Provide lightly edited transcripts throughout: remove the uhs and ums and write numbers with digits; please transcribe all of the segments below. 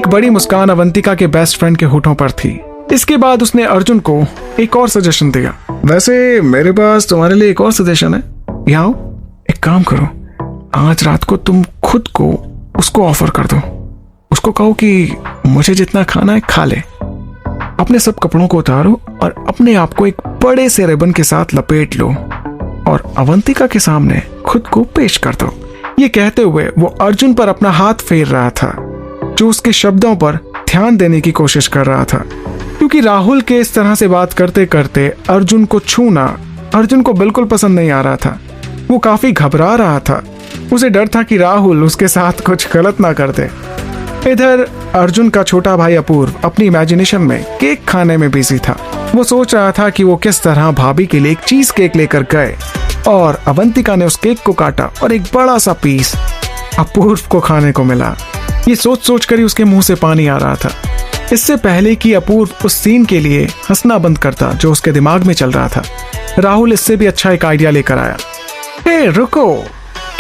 एक बड़ी मुस्कान अवंतिका के बेस्ट फ्रेंड के होठों पर थी। इसके बाद उसने अर्जुन को एक और सजेशन दिया। वैसे मेरे पास तुम्हारे लिए एक और सजेशन है, यहाँ आओ, एक काम करो, आज रात को तुम खुद को उसको ऑफर कर दो। उसको कहो कि मुझे जितना खाना है खा ले, अपने सब कपड़ों को उतारो और अपने आप को एक बड़े से रिबन के साथ लपेट लो और अवंतिका के सामने खुद को पेश कर दो। ये कहते हुए वो अर्जुन पर अपना हाथ फेर रहा था, जो उसके शब्दों पर ध्यान देने की कोशिश कर रहा था, क्योंकि राहुल के इस तरह से बात करते करते अर्जुन को छूना अर्जुन को बिल्कुल पसंद नहीं आ रहा था। वो काफी घबरा रहा था। उसे डर था कि राहुल उसके साथ कुछ गलत ना कर दे। इधर अर्जुन का छोटा भाई अपूर्व अपनी इमेजिनेशन में केक खाने में बिजी था। वो सोच रहा था कि वो किस तरह भाभी के लिए एक चीज केक लेकर गए और अवंतिका ने उस केक को काटा और एक बड़ा सा पीस अपूर्व को खाने को मिला। ये सोच सोच कर ही उसके मुंह से पानी आ रहा था। इससे पहले कि अपूर्व उस सीन के लिए हंसना बंद करता जो उसके दिमाग में चल रहा था, राहुल इससे भी अच्छा एक आइडिया लेकर आया। हे रुको,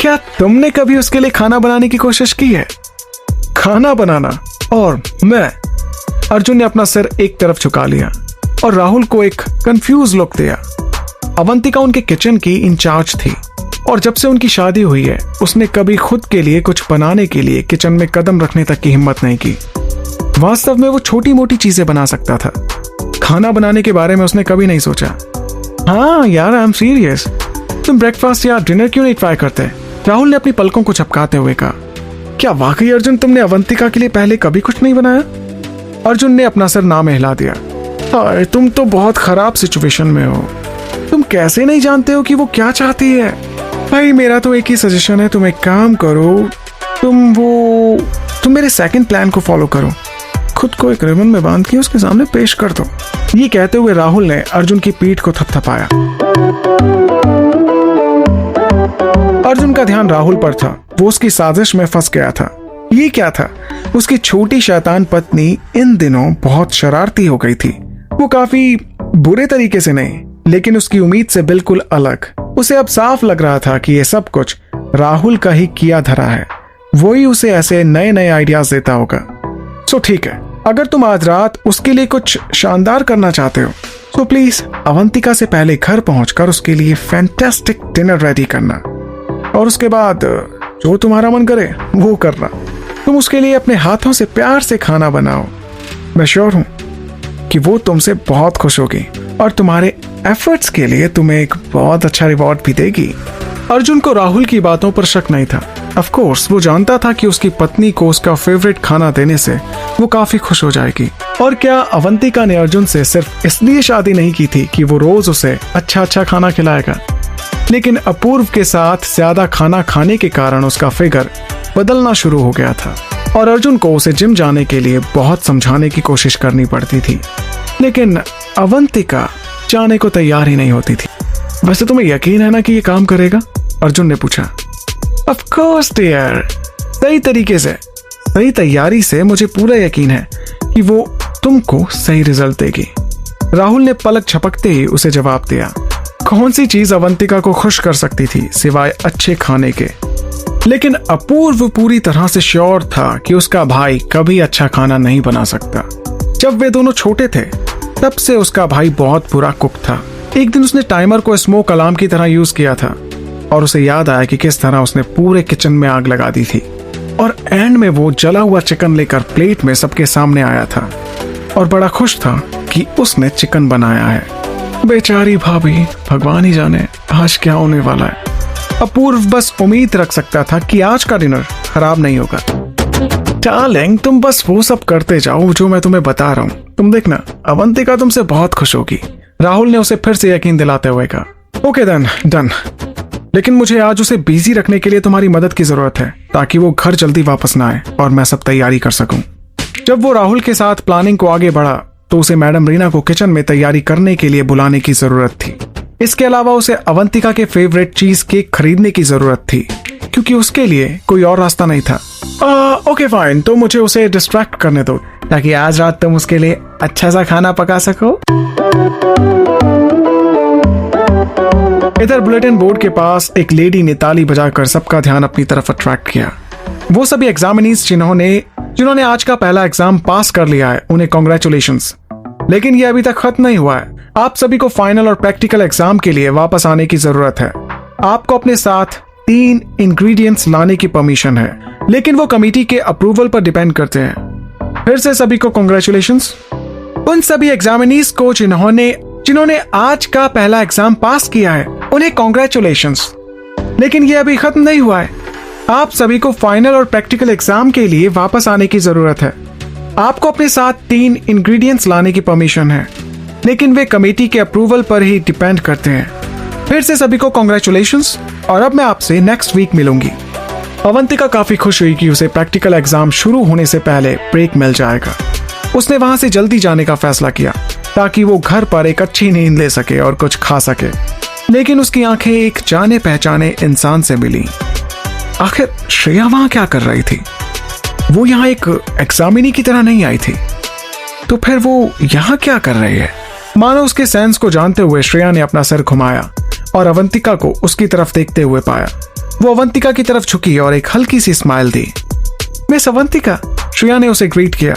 क्या तुमने कभी उसके लिए खाना बनाने की कोशिश की है? खाना बनाना और मैं? अर्जुन ने अपना सिर एक तरफ झुका लिया और राहुल को एक कंफ्यूज लुक दिया। अवंतिका उनके किचन की इंचार्ज थी और जब से उनकी शादी हुई है उसने कभी खुद के लिए कुछ बनाने के लिए किचन में कदम रखने तक की हिम्मत नहीं की। वास्तव में वो छोटी मोटी चीजें बना सकता था, खाना बनाने के बारे में उसने कभी नहीं सोचा। हाँ यार, आई एम सीरियस, तुम ब्रेकफास्ट या डिनर क्यों नहीं ट्राई करते? राहुल ने अपनी पलकों को झपकाते हुए कहा। क्या वाकई अर्जुन तुमने अवंतिका के लिए पहले कभी कुछ नहीं बनाया? अर्जुन ने अपना सर ना में हिला दिया। हाय, तुम तो बहुत खराब सिचुएशन में हो। तुम कैसे नहीं जानते हो कि वो क्या चाहती है? भाई मेरा तो एक ही सजेशन है, तुम एक काम करो, तुम मेरे सेकंड प्लान को फॉलो करो, खुद को एक रिबन में बांध के उसके सामने पेश कर दो। ये कहते हुए राहुल ने अर्जुन की पीठ को थपथपाया। अर्जुन का ध्यान राहुल पर था। वो उसकी साजिश में फंस गया था। ये क्या था? उसकी छोटी शैतान पत्नी इन दिनों बहुत शरारती हो गई थी। वो काफी बुरे तरीके से नहीं, लेकिन उसकी उम्मीद से बिल्कुल अलग। उसे अब साफ लग रहा था कि ये सब कुछ राहुल का ही किया धरा है। वो ही उसे ऐसे नए नए आइडियाज देता होगा। सो ठीक है, अगर तुम आज रात उसके लिए कुछ शानदार करना चाहते हो तो प्लीज अवंतिका से पहले घर पहुंचकर उसके लिए फैंटास्टिक डिनर रेडी करना और उसके बाद जो तुम्हारा मन करे वो करना। तुम उसके लिए अपने हाथों से प्यार से खाना बनाओ। मैं श्योर हूं कि वो तुमसे बहुत खुश होगी और तुम्हारे एफर्ट्स के लिए तुम्हें एक बहुत अच्छा रिवॉर्ड भी देगी। अर्जुन को राहुल की बातों पर शक नहीं था। ऑफ कोर्स वो जानता था कि उसकी पत्नी को उसका फेवरेट खाना देने से वो काफी खुश हो जाएगी। और क्या अवंतिका ने अर्जुन से सिर्फ इसलिए शादी नहीं की थी कि वो रोज उसे अच्छा अच्छा खाना खिलाएगा, लेकिन अपूर्व के साथ ज्यादा खाना खाने के कारण उसका फिगर बदलना शुरू हो गया था और अर्जुन को उसे जिम जाने के लिए बहुत समझाने की कोशिश करनी पड़ती थी, लेकिन अवंतिका जाने को तैयार ही नहीं होती थी। वैसे तुम्हें यकीन है ना कि ये काम करेगा? अर्जुन ने पूछा। ऑफ कोर्स डियर, सही तरीके से, सही तैयारी से मुझे पूरा यकीन है कि वो तुमको सही रिजल्ट देगी। राहुल ने पलक झपकते ही उसे जवाब दिया। कौन सी चीज अवंतिका को खुश कर सकती थी सिवाय अच्छे खाने के? लेकिन अपूर्व पूरी तरह से श्योर था कि उसका भाई कभी अच्छा खाना नहीं बना सकता। जब वे दोनों छोटे थे तब से उसका भाई बहुत बुरा कुक था। एक दिन उसने टाइमर को स्मोक अलार्म की तरह यूज किया था और उसे याद आया कि किस तरह उसने पूरे किचन में आग लगा दी थी और एंड में वो जला हुआ चिकन लेकर प्लेट में सबके सामने आया था और बड़ा खुश था कि उसने चिकन बनाया है। बेचारी भाभी, भगवान ही जाने आज क्या होने वाला है। अपूर्व बस उम्मीद रख सकता था कि आज का डिनर खराब नहीं होगा। डार्लिंग, तुम बस वो सब करते जाओ जो मैं तुम्हें बता रहा हूँ, तुम देखना अवंतिका तुमसे बहुत खुश होगी। राहुल ने उसे फिर से यकीन दिलाते हुए कहा। ओके देन, डन, लेकिन मुझे आज उसे बिजी रखने के लिए तुम्हारी मदद की जरूरत है ताकि वो घर जल्दी वापस ना आए और मैं सब तैयारी कर सकूं। जब वो राहुल के साथ प्लानिंग को आगे बढ़ा तो उसे मैडम रीना को किचन में तैयारी करने के लिए बुलाने की जरूरत थी। इसके अलावा उसे अवंतिका के फेवरेट चीज केक खरीदने की जरूरत थी क्योंकि उसके लिए कोई और रास्ता नहीं था। ओके फाइन, तो मुझे उसे डिस्ट्रैक्ट करने दो ताकि आज रात तुम उसके लिए अच्छा सा खाना पका सको। इधर बुलेटिन बोर्ड के पास एक लेडी ने ताली बजाकर सबका ध्यान अपनी तरफ अट्रैक्ट किया। वो सभी एग्जामिनीज जिन्होंने जिन्होंने आज का पहला एग्जाम पास कर लिया है उन्हें कॉन्ग्रेचुलेशंस। लेकिन ये अभी तक खत्म नहीं हुआ है। आप सभी को फाइनल और प्रैक्टिकल एग्जाम के लिए वापस आने की जरूरत है। आपको अपने साथ 3 इंग्रेडिएंट्स लाने की परमिशन है, लेकिन वो कमेटी के अप्रूवल पर डिपेंड करते हैं। फिर से सभी को कॉन्ग्रेचुलेशंस। उन सभी एग्जामिनीज को जिन्होंने आज का पहला एग्जाम पास किया है उन्हें कॉन्ग्रेचुलेशंस। लेकिन ये अभी खत्म नहीं हुआ है। आप सभी को फाइनल और प्रैक्टिकल एग्जाम के लिए वापस आने की जरूरत है। आपको अपने साथ 3 इंग्रेडिएंट्स लाने की परमिशन है, लेकिन वे कमेटी के अप्रूवल पर ही डिपेंड करते हैं। फिर से सभी को कॉन्ग्रेचुलेशंस और अब मैं आपसे नेक्स्ट वीक मिलूंगी। अवंतिका काफी खुश हुई कि उसे प्रैक्टिकल एग्जाम शुरू होने से पहले ब्रेक मिल जाएगा। उसने वहां से जल्दी जाने का फैसला किया ताकि वो घर पर एक अच्छी नींद ले सके और कुछ खा सके। लेकिन उसकी आंखें एक जाने पहचाने इंसान से मिली। आखिर श्रेया वहां क्या कर रही थी? वो यहाँ एक एग्जामिनी की तरह नहीं आई थी, तो फिर वो यहाँ क्या कर रही है? मानो उसके सेंस को जानते हुए श्रेया ने अपना सिर घुमाया और अवंतिका को उसकी तरफ देखते हुए पाया। वो अवंतिका की तरफ झुकी और एक हल्की सी स्माइल दी। मिस अवंतिका, श्रेया ने उसे ग्रीट किया।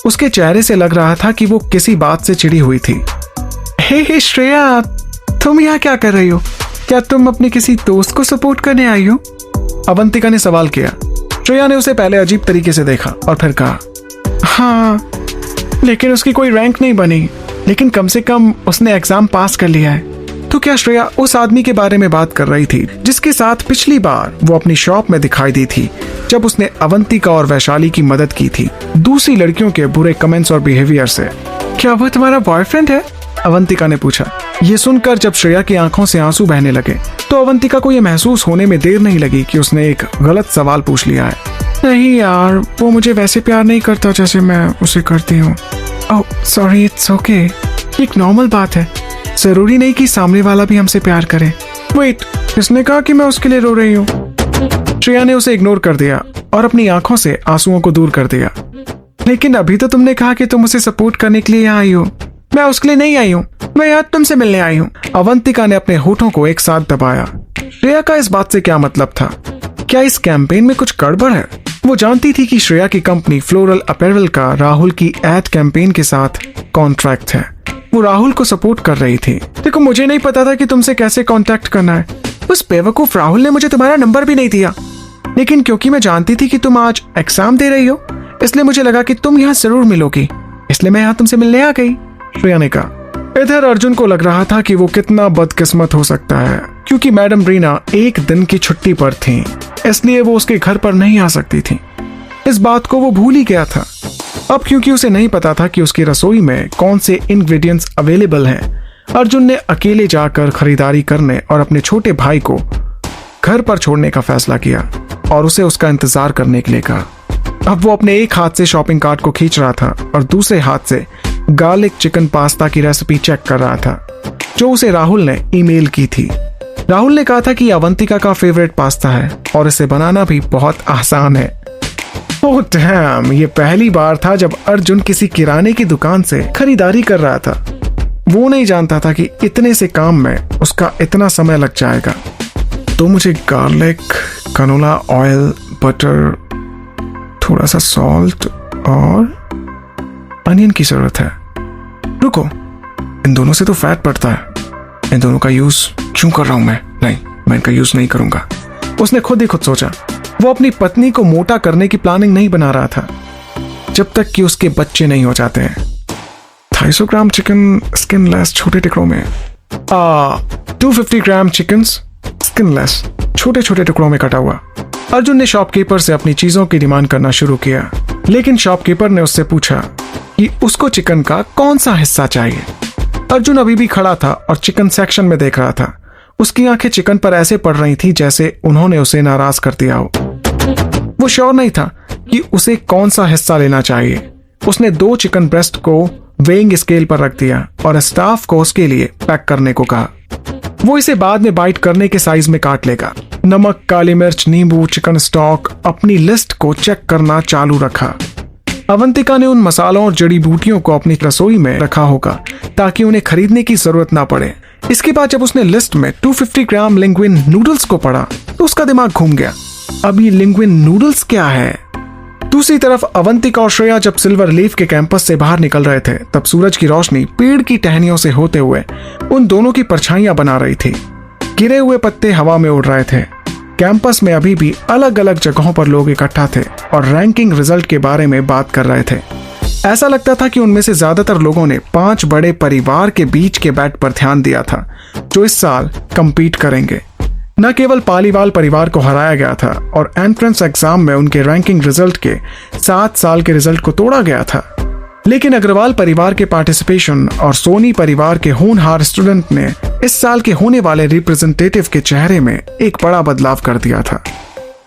उसके चेहरे से लग रहा था कि वो किसी बात से चिढ़ी हुई थी। हे श्रेया, तुम यहाँ क्या कर रही हो? क्या तुम अपने किसी दोस्त को सपोर्ट करने आई हो? अवंतिका ने सवाल किया। श्रेया ने उसे पहले अजीब तरीके से देखा और फिर कहा, हाँ, लेकिन उसकी कोई रैंक नहीं बनी, लेकिन कम से कम उसने एग्जाम पास कर लिया है। तो क्या श्रेया उस आदमी के बारे में बात कर रही थी जिसके साथ पिछली बार वो अपनी शॉप में दिखाई दी थी, जब उसने अवंतिका और वैशाली की मदद की थी दूसरी लड़कियों के बुरे कमेंट्स और बिहेवियर से? क्या वो तुम्हारा बॉयफ्रेंड है? अवंतिका ने पूछा। ये सुनकर जब श्रेया की आंखों से आंसू बहने लगे तो अवंतिका को यह महसूस होने में देर नहीं लगी कि उसने एक गलत सवाल पूछ लिया है। नहीं यार, वो मुझे वैसे प्यार नहीं करता जैसे मैं उसे करती हूँ। ओह सॉरी, इट्स ओके, एक नॉर्मल बात है। जरूरी नहीं कि सामने वाला भी हमसे प्यार करे। वेट, किसने कहा कि मैं उसके लिए रो रही हूँ? श्रेया ने उसे इग्नोर कर दिया और अपनी आंखों से आंसुओं को दूर कर दिया। लेकिन अभी तो तुमने कहा कि तुम उसे सपोर्ट करने के लिए यहाँ आई हो। मैं उसके लिए नहीं आई हूँ, मैं यहाँ तुमसे मिलने आई हूँ। अवंतिका ने अपने होठों को एक साथ दबाया। श्रेया का इस बात से क्या मतलब था? क्या इस कैंपेन में कुछ गड़बड़ है? वो जानती थी कि श्रेया की कंपनी फ्लोरल अपैरल का राहुल की एड कैंपेन के साथ कॉन्ट्रैक्ट है। वो राहुल को सपोर्ट कर रही थी। देखो, मुझे नहीं पता था कि तुमसे कैसे कांटेक्ट करना है। उस बेवकूफ राहुल ने मुझे तुम्हारा नंबर भी नहीं दिया, लेकिन क्योंकि मैं जानती थी कि तुम आज एग्जाम दे रही हो, इसलिए मुझे लगा कि तुम यहाँ जरूर मिलोगी, इसलिए मैं यहाँ तुमसे मिलने आ गई, श्रेया ने कहा। इधर अर्जुन को लग रहा था कि वो कितना बदकिस्मत हो सकता है, क्योंकि मैडम रीना एक दिन की छुट्टी पर थी, इसलिए वो उसके घर पर नहीं आ सकती थी। इस बात को वो भूल ही गया था। अब क्योंकि उसे नहीं पता था कि उसकी रसोई में कौन से इंग्रेडिएंट्स अवेलेबल हैं, अर्जुन ने अकेले जाकर खरीदारी करने और अपने छोटे भाई को घर पर छोड़ने का फैसला किया और उसे उसका इंतजार करने के लिए कहा। अब वो अपने एक हाथ से शॉपिंग कार्ट को खींच रहा था और दूसरे हाथ से गार्लिक चिकन पास्ता की रेसिपी चेक कर रहा था, जो उसे राहुल ने ईमेल की थी। राहुल ने कहा था कि अवंतिका का फेवरेट पास्ता है और इसे बनाना भी बहुत आसान है। ओह डैम, ये पहली बार था जब अर्जुन किसी किराने की दुकान से खरीदारी कर रहा था। वो नहीं जानता था कि इतने से काम में उसका इतना समय लग जाएगा। तो मुझे गार्लिक, कनोला ऑयल, बटर, थोड़ा सा सॉल्ट और अनियन की जरूरत है। रुको, इन दोनों से तो फैट बढ़ता है। इन दोनों का यूज क्यों कर रहा हूं मैं? नहीं, मैं इनका यूज नहीं करूंगा। उसने खुद ही खुद सोचा। वो अपनी पत्नी को मोटा करने की प्लानिंग नहीं बना रहा था जब तक कि उसके बच्चे नहीं हो जाते हैं। 250 ग्राम चिकन स्किनलेस छोटे टुकड़ों में, 250 ग्राम चिकन स्किनलेस छोटे छोटे टुकड़ों में कटा हुआ। अर्जुन ने शॉपकीपर से अपनी चीजों की डिमांड करना शुरू किया, लेकिन शॉपकीपर ने उससे पूछा कि उसको चिकन का कौन सा हिस्सा चाहिए। अर्जुन अभी भी खड़ा था और चिकन सेक्शन में देख रहा था। उसकी आंखें चिकन पर ऐसे पड़ रही थी जैसे उन्होंने उसे नाराज कर दिया हो। वो श्योर नहीं था कि उसे कौन सा हिस्सा लेना चाहिए। उसने 2 चिकन ब्रेस्ट को वेइंग स्केल पर रख दिया और स्टाफ को उसके लिए पैक करने को कहा। वो इसे बाद में बाइट करने के साइज में काट लेगा। नमक, काली मिर्च, नींबू, चिकन स्टॉक, अपनी लिस्ट को चेक करना चालू रखा। अवंतिका ने उन मसालों और जड़ी बूटियों को अपनी रसोई में रखा होगा ताकि उन्हें खरीदने की जरूरत ना पड़े। इसके बाद जब उसने लिस्ट में 250 ग्राम लिंग्विन नूडल्स को पढ़ा तो उसका दिमाग घूम गया। अब ये लिंग्विन नूडल्स क्या है? दूसरी तरफ अवंतिका और श्रेया जब सिल्वर लीफ के कैंपस से बाहर निकल रहे थे तब सूरज की रोशनी पेड़ की टहनियों से होते हुए उन दोनों की परछाइयां बना रही थी। गिरे हुए पत्ते हवा में उड़ रहे थे। कैंपस में अभी भी अलग अलग जगहों पर लोग इकट्ठा थे और रैंकिंग रिजल्ट के बारे में बात कर रहे थे। ऐसा लगता था कि उनमें से ज्यादातर लोगों ने 5 बड़े परिवार के बीच के बैट पर ध्यान दिया था जो इस साल compete करेंगे। न केवल पालीवाल परिवार को हराया गया था और एंट्रेंस एग्जाम में उनके रैंकिंग रिजल्ट के 7 साल के रिजल्ट को तोड़ा गया था, लेकिन अग्रवाल परिवार के पार्टिसिपेशन और सोनी परिवार के होनहार स्टूडेंट ने इस साल के होने वाले रिप्रेजेंटेटिव के चेहरे में एक बड़ा बदलाव कर दिया था।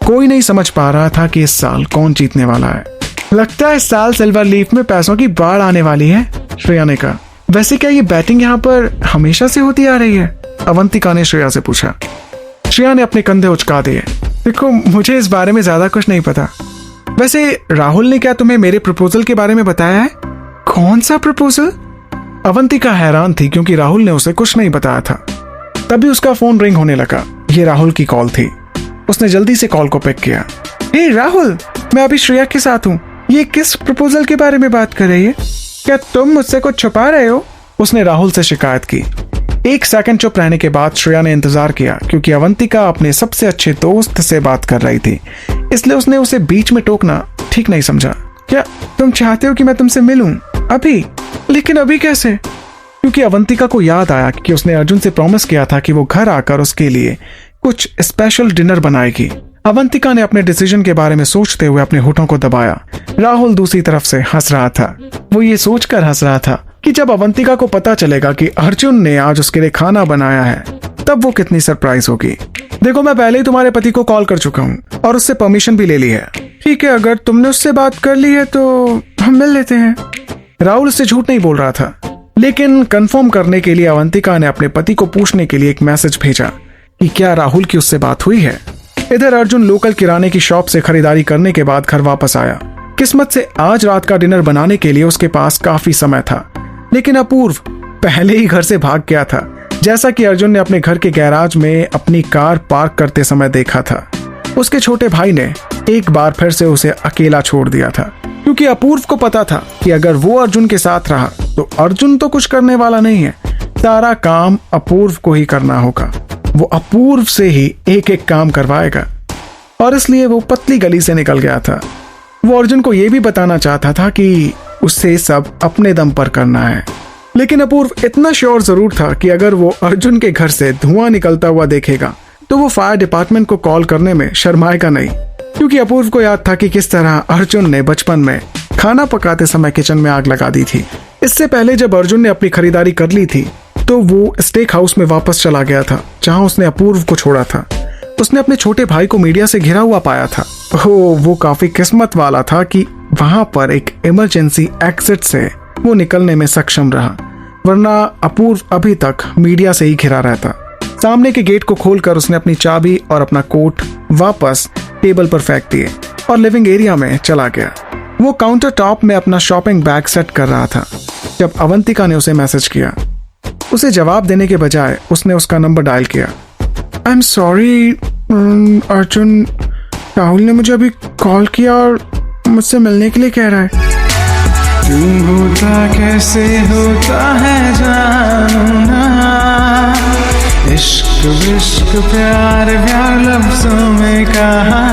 कोई नहीं समझ पा रहा था कि इस साल कौन जीतने वाला है। लगता है इस साल सिल्वर लीफ में पैसों की बाढ़ आने वाली है, श्रेया ने कहा। वैसे क्या ये बैटिंग यहाँ पर हमेशा से होती आ रही है? अवंतिका ने श्रेया से पूछा। श्रेया ने अपने कंधे उचका दिए। देखो, मुझे इस बारे में ज्यादा कुछ नहीं पता। वैसे राहुल ने क्या तुम्हें मेरे प्रपोजल के बारे में बताया है? कौन सा प्रपोजल? अवंतिका हैरान थी क्योंकि राहुल ने उसे कुछ नहीं बताया था। तभी उसका फोन रिंग होने लगा। ये राहुल की कॉल थी। उसने जल्दी से कॉल को पिक किया। हे राहुल, मैं अभी श्रेया के साथ हूँ। ये किस प्रपोजल के बारे में बात कर रही है? क्या तुम मुझसे कुछ छुपा रहे हो? उसने राहुल से शिकायत की। 1 सेकंड चुप रहने के बाद श्रेया ने इंतजार किया क्योंकि अवंतिका अपने सबसे अच्छे दोस्त से बात कर रही थी, इसलिए उसने उसे बीच में टोकना ठीक नहीं समझा। क्या तुम चाहते हो कि मैं तुमसे मिलूं अभी? लेकिन अभी कैसे? क्योंकि अवंतिका को याद आया कि उसने अर्जुन से प्रॉमिस किया था कि वो घर आकर उसके लिए कुछ स्पेशल डिनर बनाएगी। अवंतिका ने अपने डिसीजन के बारे में सोचते हुए अपने होठों को दबाया। राहुल दूसरी तरफ से हंस रहा था। वो ये सोचकर हंस रहा था कि जब अवंतिका को पता चलेगा कि अर्जुन ने आज उसके लिए खाना बनाया है तब वो कितनी सरप्राइज होगी। देखो, मैं पहले ही तुम्हारे पति को कॉल कर चुका हूँ और उससे परमिशन भी ले ली है। ठीक है, अगर तुमने उससे बात कर ली है तो हम मिल लेते हैं। राहुल उससे झूठ नहीं बोल रहा था, लेकिन कंफर्म करने के लिए अवंतिका ने अपने पति को पूछने के लिए एक मैसेज भेजा कि क्या राहुल की उससे बात हुई है। इधर अर्जुन लोकल किराने की शॉप से खरीदारी करने के बाद घर वापस आया। किस्मत से आज रात का डिनर बनाने के लिए उसके पास काफी समय था, लेकिन अपूर्व पहले ही घर से भाग गया था, जैसा कि अर्जुन ने अपने घर के गैराज में अपनी कार पार्क करते समय देखा था। उसके छोटे भाई ने एक बार फिर से उसे अकेला छोड़ दिया था, क्योंकि अपूर्व को पता था कि अगर वो अर्जुन के साथ रहा तो अर्जुन तो कुछ करने वाला नहीं है, सारा काम अपूर्व को ही करना होगा। वो अपूर्व से ही एक एक काम करवाएगा और इसलिए वो पतली गली से निकल गया था। वो अर्जुन को यह भी बताना चाहता था कि उससे सब अपने दम पर करना है, लेकिन अपूर्व इतना श्योर जरूर था कि अगर वो अर्जुन के घर से धुआं निकलता हुआ देखेगा तो वो फायर डिपार्टमेंट को कॉल करने में शर्माएगा नहीं, क्योंकि अपूर्व को याद था कि किस तरह अर्जुन ने बचपन में खाना पकाते समय किचन में आग लगा दी थी। इससे पहले जब अर्जुन ने अपनी खरीदारी कर ली थी तो वो स्टेक हाउस में वापस चला गया था जहां उसने अपूर्व को छोड़ा था। उसने अपने छोटे भाई को मीडिया से घिरा हुआ पाया था। वो काफी किस्मत वाला था कि वहां पर एक इमरजेंसी एग्जिट से वो निकलने में सक्षम रहा, वरना अपूर्व अभी तक मीडिया से ही घिरा रहता। सामने के गेट को खोलकर उसने अपनी चाबी और अपना कोट वापस टेबल पर फेंक दिए और लिविंग एरिया में चला गया। वो काउंटर टॉप में अपना शॉपिंग बैग सेट कर रहा था जब अवंतिका ने उसे मैसेज किया। उसे जवाब देने के बजाय उसने उसका नंबर डायल किया। I am sorry Arjun, Rahul ने मुझे अभी कॉल किया और मुझसे मिलने के लिए कह रहा है। क्यों होता कैसे होता है जानू ना, इश्क विश्क प्यार प्यार लफ्जों में कहा।